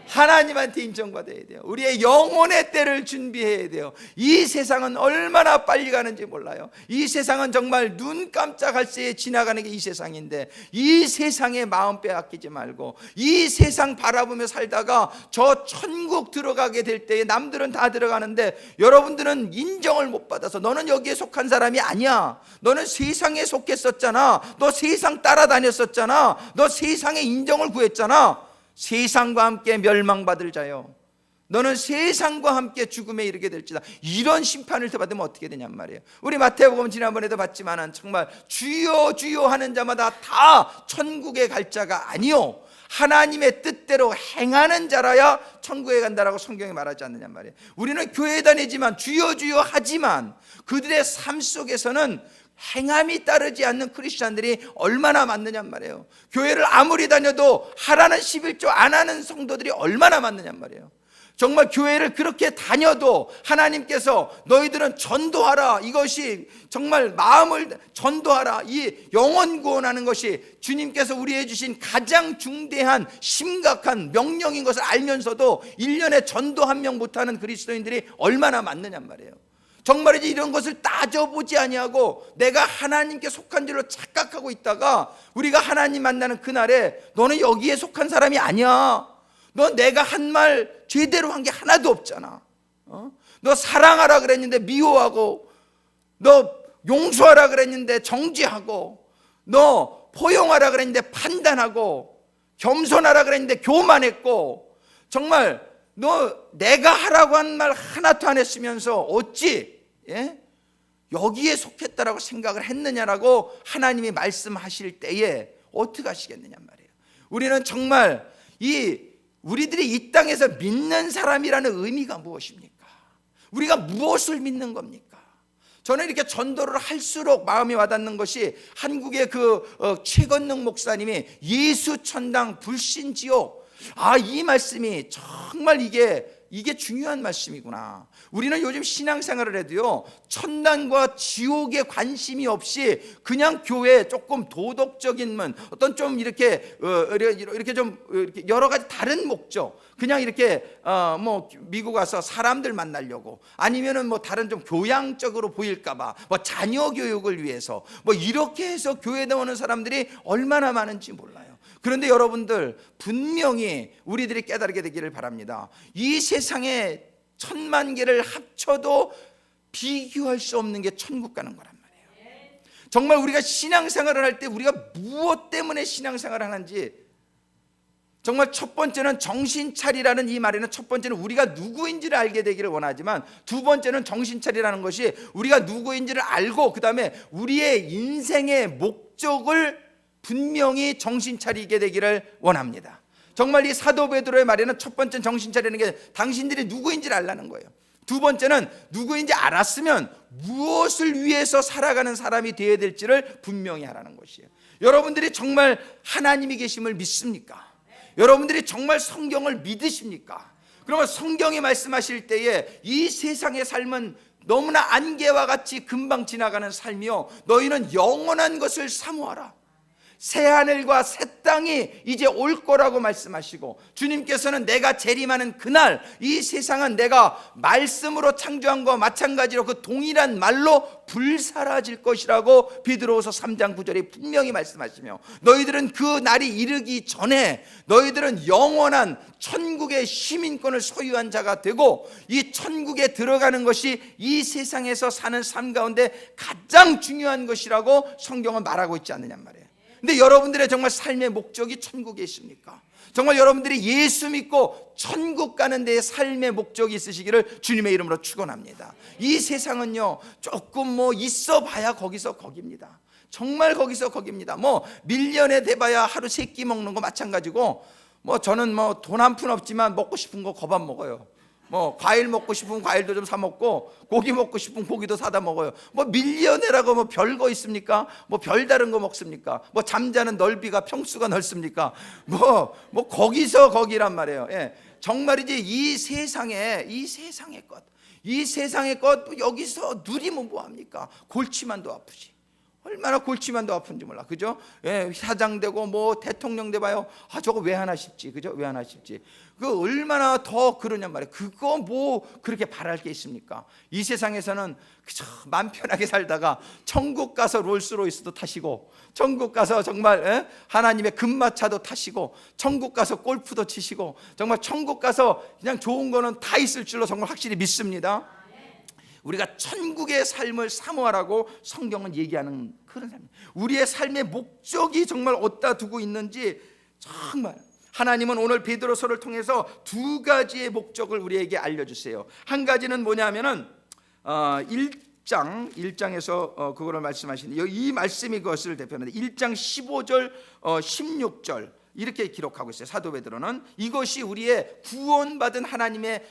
하나님한테 인정받아야 돼요. 우리의 영혼의 때를 준비해야 돼요. 이 세상은 얼마나 빨리 가는지 몰라요. 이 세상은 정말 눈 깜짝할 새에 지나가는 게 이 세상인데, 이 세상에 마음 빼앗기지 말고 이 세상 바라보며 살다가 저 천국 들어가게 될 때에 남들은 다 들어가는데 여러분들은 인정을 못 받아서 너는 여기에 속한 사람이 아니야. 너는 세상에 속했었잖아. 너 세상 따라다녔었잖아. 너 세상의 인정을 구했잖아. 세상과 함께 멸망받을 자요, 너는 세상과 함께 죽음에 이르게 될지다. 이런 심판을 받으면 어떻게 되냔 말이에요. 우리 마태복음 지난번에도 봤지만 정말 주여 주여 하는 자마다 다 천국에 갈 자가 아니요, 하나님의 뜻대로 행하는 자라야 천국에 간다라고 성경이 말하지 않느냐 말이에요. 우리는 교회 다니지만 주여 주여 하지만 그들의 삶 속에서는 행함이 따르지 않는 크리스찬들이 얼마나 많느냐 말이에요. 교회를 아무리 다녀도 하라는 11조 안 하는 성도들이 얼마나 많느냐 말이에요. 정말 교회를 그렇게 다녀도 하나님께서 너희들은 전도하라, 이것이 정말 마음을 전도하라, 이 영혼 구원하는 것이 주님께서 우리에게 주신 가장 중대한 심각한 명령인 것을 알면서도 1년에 전도 한 명 못하는 그리스도인들이 얼마나 많느냐 말이에요. 정말이지 이런 것을 따져보지 아니하고 내가 하나님께 속한 줄로 착각하고 있다가 우리가 하나님 만나는 그날에 너는 여기에 속한 사람이 아니야, 너 내가 한 말 제대로 한 게 하나도 없잖아. 너 사랑하라 그랬는데 미워하고, 너 용서하라 그랬는데 정죄하고, 너 포용하라 그랬는데 판단하고, 겸손하라 그랬는데 교만했고, 정말 너 내가 하라고 한 말 하나도 안 했으면서 어찌 여기에 속했다라고 생각을 했느냐라고 하나님이 말씀하실 때에 어떻게 하시겠느냐 말이에요. 우리는 정말 우리들이 이 땅에서 믿는 사람이라는 의미가 무엇입니까? 우리가 무엇을 믿는 겁니까? 저는 이렇게 전도를 할수록 마음이 와닿는 것이 한국의 최건능 목사님이 예수천당 불신지옥, 이 말씀이 정말 이게 중요한 말씀이구나. 우리는 요즘 신앙생활을 해도요, 천당과 지옥에 관심이 없이 그냥 교회에 조금 도덕적인 어떤 좀 이렇게 좀 이렇게 여러 가지 다른 목적, 그냥 이렇게 미국 와서 사람들 만나려고, 아니면은 다른 좀 교양적으로 보일까봐, 자녀 교육을 위해서 이렇게 해서 교회에 나오는 사람들이 얼마나 많은지 몰라요. 그런데 여러분들, 분명히 우리들이 깨달게 되기를 바랍니다. 이 세상에 1000만 개를 합쳐도 비교할 수 없는 게 천국 가는 거란 말이에요. 정말 우리가 신앙생활을 할 때 우리가 무엇 때문에 신앙생활을 하는지, 정말 첫 번째는 정신 차리라는 이 말에는 첫 번째는 우리가 누구인지를 알게 되기를 원하지만, 두 번째는 정신 차리라는 것이 우리가 누구인지를 알고 그 다음에 우리의 인생의 목적을 분명히 정신 차리게 되기를 원합니다. 정말 이 사도 베드로의 말에는 첫 번째는 정신 차리는 게 당신들이 누구인지를 알라는 거예요. 두 번째는 누구인지 알았으면 무엇을 위해서 살아가는 사람이 되어야 될지를 분명히 하라는 것이에요. 여러분들이 정말 하나님이 계심을 믿습니까? 여러분들이 정말 성경을 믿으십니까? 그러면 성경이 말씀하실 때에 이 세상의 삶은 너무나 안개와 같이 금방 지나가는 삶이요, 너희는 영원한 것을 사모하라. 새 하늘과 새 땅이 이제 올 거라고 말씀하시고, 주님께서는 내가 재림하는 그날 이 세상은 내가 말씀으로 창조한 것과 마찬가지로 그 동일한 말로 불사라질 것이라고 베드로후서 3장 9절에 분명히 말씀하시며, 너희들은 그 날이 이르기 전에 너희들은 영원한 천국의 시민권을 소유한 자가 되고, 이 천국에 들어가는 것이 이 세상에서 사는 삶 가운데 가장 중요한 것이라고 성경은 말하고 있지 않느냐 말이에요. 근데 여러분들의 정말 삶의 목적이 천국에 있습니까? 정말 여러분들이 예수 믿고 천국 가는 데에 삶의 목적이 있으시기를 주님의 이름으로 축원합니다. 이 세상은요, 조금 있어 봐야 거기서 거깁니다. 정말 거기서 거깁니다. 밀년에 돼봐야 하루 3끼 먹는 거 마찬가지고, 저는 돈 한 푼 없지만 먹고 싶은 거 겁 안 먹어요. 과일 먹고 싶으면 과일도 좀 사 먹고, 고기 먹고 싶으면 고기도 사다 먹어요. 밀려내라고 별거 있습니까? 별다른 거 먹습니까? 잠자는 넓이가 평수가 넓습니까? 거기서 거기란 말이에요. 예. 정말이지 이 세상의 것 여기서 누리면 뭐합니까? 골치만도 아프지. 얼마나 골치만 더 아픈지 몰라. 그죠? 예, 사장 되고 뭐 대통령 돼봐요. 아, 저거 왜 하나 싶지. 그죠? 왜 하나 싶지. 그 얼마나 더 그러냔 말이에요. 그거 뭐 그렇게 바랄 게 있습니까? 이 세상에서는 그저 맘 편하게 살다가 천국 가서 롤스로이스도 타시고, 천국 가서 정말 하나님의 금마차도 타시고, 천국 가서 골프도 치시고, 정말 천국 가서 그냥 좋은 거는 다 있을 줄로 정말 확실히 믿습니다. 우리가 천국의 삶을 사모하라고 성경은 얘기하는 그런 삶. 우리의 삶의 목적이 정말 어디다 두고 있는지 정말 하나님은 오늘 베드로서를 통해서 두 가지의 목적을 우리에게 알려주세요. 한 가지는 뭐냐면은 1장에서 그거를 말씀하시는데, 이 말씀이 그것을 대표합니다. 1장 15절 16절 이렇게 기록하고 있어요. 사도 베드로는 이것이 우리의 구원받은 하나님의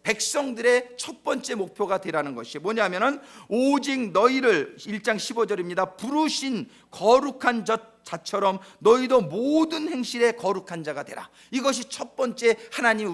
백성들의 첫 번째 목표가 되라는 것이 뭐냐면은, 오직 너희를 1장 15절입니다. 부르신 거룩한 자처럼 너희도 모든 행실에 거룩한 자가 되라. 이것이 첫 번째 하나님이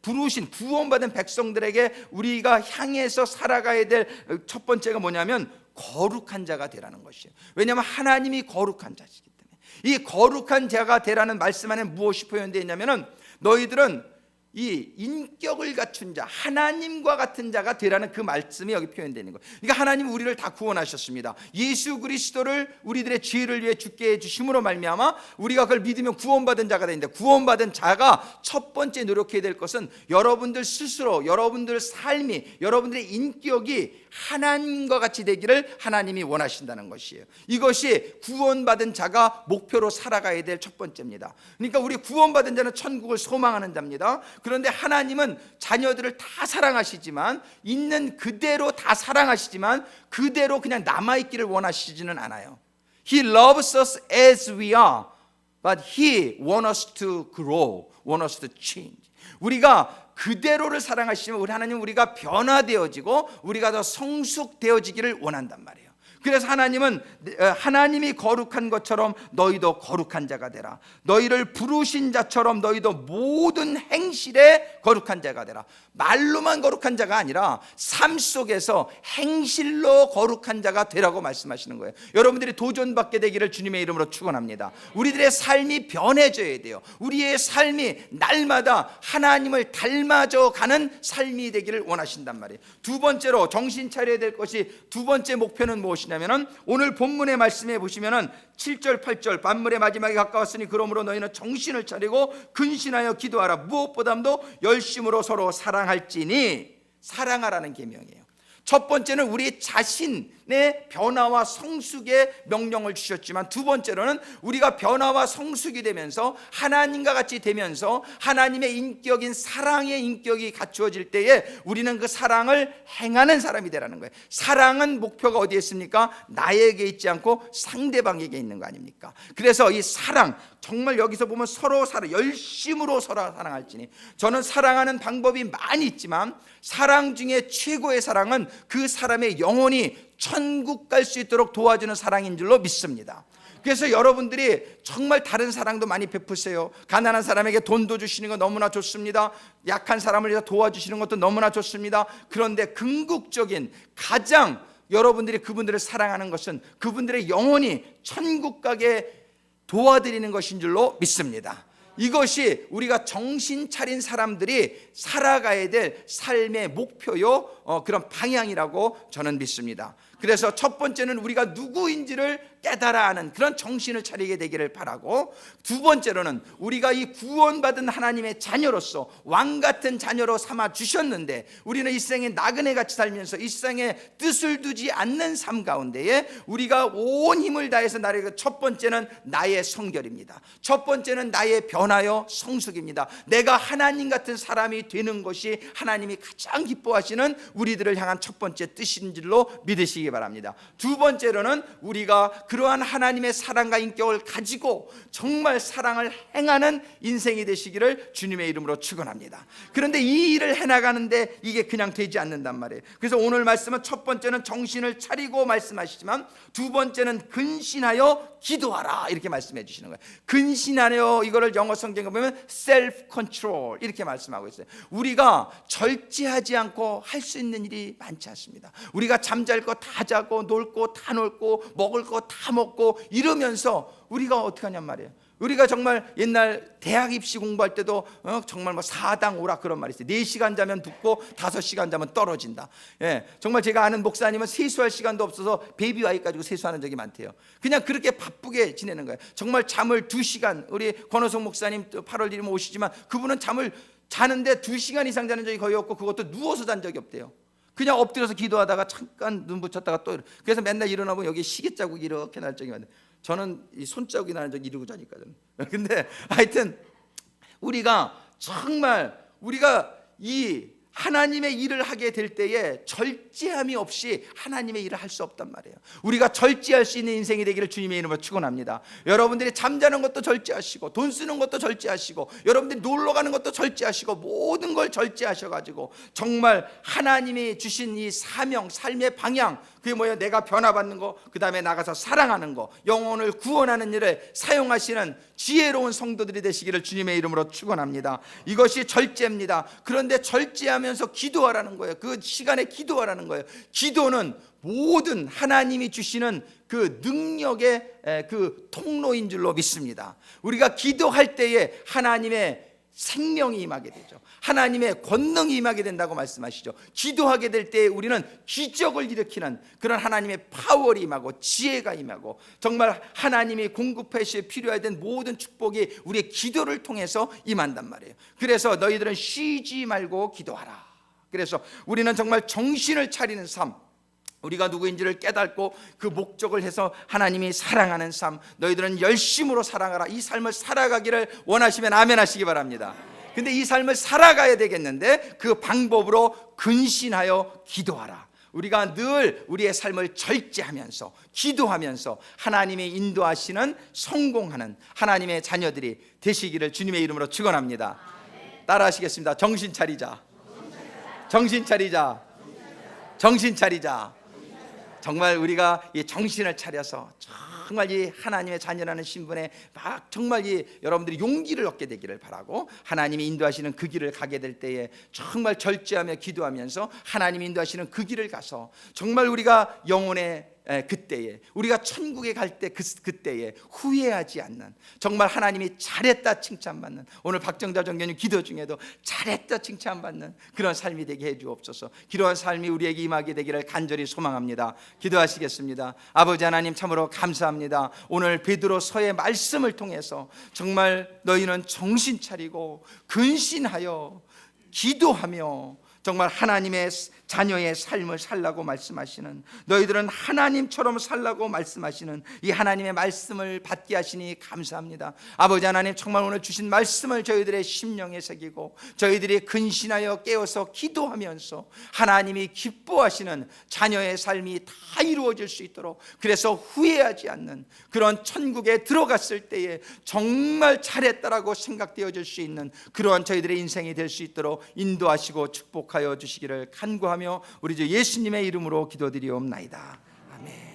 부르신 구원받은 백성들에게 우리가 향해서 살아가야 될 첫 번째가 뭐냐면 거룩한 자가 되라는 것이에요. 왜냐하면 하나님이 거룩한 자시기 때문에. 이 거룩한 자가 되라는 말씀 안에 무엇이 표현되어 있냐면은, 너희들은 이 인격을 갖춘 자, 하나님과 같은 자가 되라는 그 말씀이 여기 표현되는 거예요. 그러니까 하나님 우리를 다 구원하셨습니다. 예수 그리스도를 우리들의 죄를 위해 죽게 해주심으로 말미암아 우리가 그걸 믿으면 구원받은 자가 되는데, 구원받은 자가 첫 번째 노력해야 될 것은 여러분들 스스로, 여러분들 삶이, 여러분들의 인격이 하나님과 같이 되기를 하나님이 원하신다는 것이에요. 이것이 구원받은 자가 목표로 살아가야 될 첫 번째입니다. 그러니까 우리 구원받은 자는 천국을 소망하는 자입니다. 그런데 하나님은 자녀들을 다 사랑하시지만, 있는 그대로 다 사랑하시지만 그대로 그냥 남아있기를 원하시지는 않아요. He loves us as we are, but He wants us to grow, wants us to change. 우리가 그대로를 사랑하시면 우리 하나님, 우리가 변화되어지고 우리가 더 성숙되어지기를 원한단 말이에요. 그래서 하나님은 하나님이 거룩한 것처럼 너희도 거룩한 자가 되라. 너희를 부르신 자처럼 너희도 모든 행실에 거룩한 자가 되라. 말로만 거룩한 자가 아니라 삶 속에서 행실로 거룩한 자가 되라고 말씀하시는 거예요. 여러분들이 도전받게 되기를 주님의 이름으로 축원합니다. 우리들의 삶이 변해져야 돼요. 우리의 삶이 날마다 하나님을 닮아져 가는 삶이 되기를 원하신단 말이에요. 두 번째로 정신 차려야 될 것이, 두 번째 목표는 무엇이냐면은, 오늘 본문의 말씀에 보시면은 7절 8절, 만물의 마지막이 가까웠으니 그러므로 너희는 정신을 차리고 근신하여 기도하라. 무엇보다도 열심으로 서로 사랑할지니. 사랑하라는 계명이에요. 첫 번째는 우리 자신의 변화와 성숙의 명령을 주셨지만, 두 번째로는 우리가 변화와 성숙이 되면서 하나님과 같이 되면서 하나님의 인격인 사랑의 인격이 갖추어질 때에 우리는 그 사랑을 행하는 사람이 되라는 거예요. 사랑은 목표가 어디에 있습니까? 나에게 있지 않고 상대방에게 있는 거 아닙니까? 그래서 이 사랑, 정말 여기서 보면 서로 열심으로 서로 사랑할지니. 저는 사랑하는 방법이 많이 있지만 사랑 중에 최고의 사랑은 그 사람의 영혼이 천국 갈 수 있도록 도와주는 사랑인 줄로 믿습니다. 그래서 여러분들이 정말 다른 사랑도 많이 베푸세요. 가난한 사람에게 돈도 주시는 거 너무나 좋습니다. 약한 사람을 위해서 도와주시는 것도 너무나 좋습니다. 그런데 궁극적인, 가장 여러분들이 그분들을 사랑하는 것은 그분들의 영혼이 천국 가게 도와드리는 것인 줄로 믿습니다. 이것이 우리가 정신 차린 사람들이 살아가야 될 삶의 목표요, 그런 방향이라고 저는 믿습니다. 그래서 첫 번째는 우리가 누구인지를 깨달아 아는 그런 정신을 차리게 되기를 바라고, 두 번째로는 우리가 이 구원받은 하나님의 자녀로서 왕 같은 자녀로 삼아 주셨는데, 우리는 이 세상에 나그네같이 살면서 이 세상에 뜻을 두지 않는 삶 가운데에 우리가 온 힘을 다해서 나를, 첫 번째는 나의 성결입니다. 첫 번째는 나의 변화요 성숙입니다. 내가 하나님 같은 사람이 되는 것이 하나님이 가장 기뻐하시는 우리들을 향한 첫 번째 뜻인 줄로 믿으시기 바랍니다. 두 번째로는 우리가 그러한 하나님의 사랑과 인격을 가지고 정말 사랑을 행하는 인생이 되시기를 주님의 이름으로 축원합니다. 그런데 이 일을 해나가는데 이게 그냥 되지 않는단 말이에요. 그래서 오늘 말씀은 첫 번째는 정신을 차리고 말씀하시지만, 두 번째는 근신하여 기도하라 이렇게 말씀해 주시는 거예요. 근신하여, 이거를 영어 성경에 보면 self control 이렇게 말씀하고 있어요. 우리가 절제하지 않고 할 수 있는 일이 많지 않습니다. 우리가 잠잘 거 다 다 자고 놀고 다 놀고 먹을 거 다 먹고 이러면서 우리가 어떻게 하냔 말이에요. 우리가 정말 옛날 대학 입시 공부할 때도 정말 뭐 4당 5락 그런 말이 있어요. 4시간 자면 붙고 5시간 자면 떨어진다. 예, 정말 제가 아는 목사님은 세수할 시간도 없어서 베이비 아이 가지고 세수하는 적이 많대요. 그냥 그렇게 바쁘게 지내는 거예요. 정말 잠을 2시간, 우리 권호성 목사님 8월 1일이면 오시지만 그분은 잠을 자는데 2시간 이상 자는 적이 거의 없고 그것도 누워서 잔 적이 없대요. 그냥 엎드려서 기도하다가 잠깐 눈 붙였다가 또 그래서 맨날 일어나면 여기 시계 자국이 이렇게 날 적이 많아요. 저는 이 손자국이 나는 적 이러고 자니까 저는. 근데 하여튼 우리가 정말 우리가 이 하나님의 일을 하게 될 때에 절제함이 없이 하나님의 일을 할 수 없단 말이에요. 우리가 절제할 수 있는 인생이 되기를 주님의 이름으로 축원합니다. 여러분들이 잠자는 것도 절제하시고 돈 쓰는 것도 절제하시고 여러분들이 놀러 가는 것도 절제하시고 모든 걸 절제하셔가지고 정말 하나님이 주신 이 사명, 삶의 방향, 그게 뭐예요? 내가 변화받는 거, 그 다음에 나가서 사랑하는 거, 영혼을 구원하는 일에 사용하시는 지혜로운 성도들이 되시기를 주님의 이름으로 축원합니다. 이것이 절제입니다. 그런데 절제하면서 기도하라는 거예요. 그 시간에 기도하라는 거예요. 기도는 모든 하나님이 주시는 그 능력의 그 통로인 줄로 믿습니다. 우리가 기도할 때에 하나님의 생명이 임하게 되죠. 하나님의 권능이 임하게 된다고 말씀하시죠. 기도하게 될 때 우리는 기적을 일으키는 그런 하나님의 파워가 임하고 지혜가 임하고 정말 하나님이 공급하실 필요에 대한 모든 축복이 우리의 기도를 통해서 임한단 말이에요. 그래서 너희들은 쉬지 말고 기도하라. 그래서 우리는 정말 정신을 차리는 삶, 우리가 누구인지를 깨닫고 그 목적을 해서 하나님이 사랑하는 삶, 너희들은 열심으로 사랑하라. 이 삶을 살아가기를 원하시면 아멘 하시기 바랍니다. 근데 이 삶을 살아가야 되겠는데 그 방법으로 근신하여 기도하라. 우리가 늘 우리의 삶을 절제하면서 기도하면서 하나님이 인도하시는 성공하는 하나님의 자녀들이 되시기를 주님의 이름으로 축원합니다. 따라 하시겠습니다. 정신 차리자. 정신 차리자. 정신 차리자. 정말 우리가 이 정신을 차려서 정말 이 하나님의 자녀라는 신분에 막 정말 이 여러분들이 용기를 얻게 되기를 바라고, 하나님이 인도하시는 그 길을 가게 될 때에 정말 절제하며 기도하면서 하나님이 인도하시는 그 길을 가서 정말 우리가 영혼의 그때에 우리가 천국에 갈 때 그때에 후회하지 않는, 정말 하나님이 잘했다 칭찬받는, 오늘 박정자 정교님 기도 중에도 잘했다 칭찬받는 그런 삶이 되게 해 주옵소서. 그러한 삶이 우리에게 임하게 되기를 간절히 소망합니다. 기도하시겠습니다. 아버지 하나님, 참으로 감사합니다. 오늘 베드로서의 말씀을 통해서 정말 너희는 정신 차리고 근신하여 기도하며 정말 하나님의 자녀의 삶을 살라고 말씀하시는, 너희들은 하나님처럼 살라고 말씀하시는 이 하나님의 말씀을 받게 하시니 감사합니다. 아버지 하나님, 정말 오늘 주신 말씀을 저희들의 심령에 새기고 저희들이 근신하여 깨어서 기도하면서 하나님이 기뻐하시는 자녀의 삶이 다 이루어질 수 있도록, 그래서 후회하지 않는 그런 천국에 들어갔을 때에 정말 잘했다라고 생각되어질 수 있는 그러한 저희들의 인생이 될 수 있도록 인도하시고 축복하여 주시기를 간구하며 우리 주 예수님의 이름으로 기도드리옵나이다. 아멘.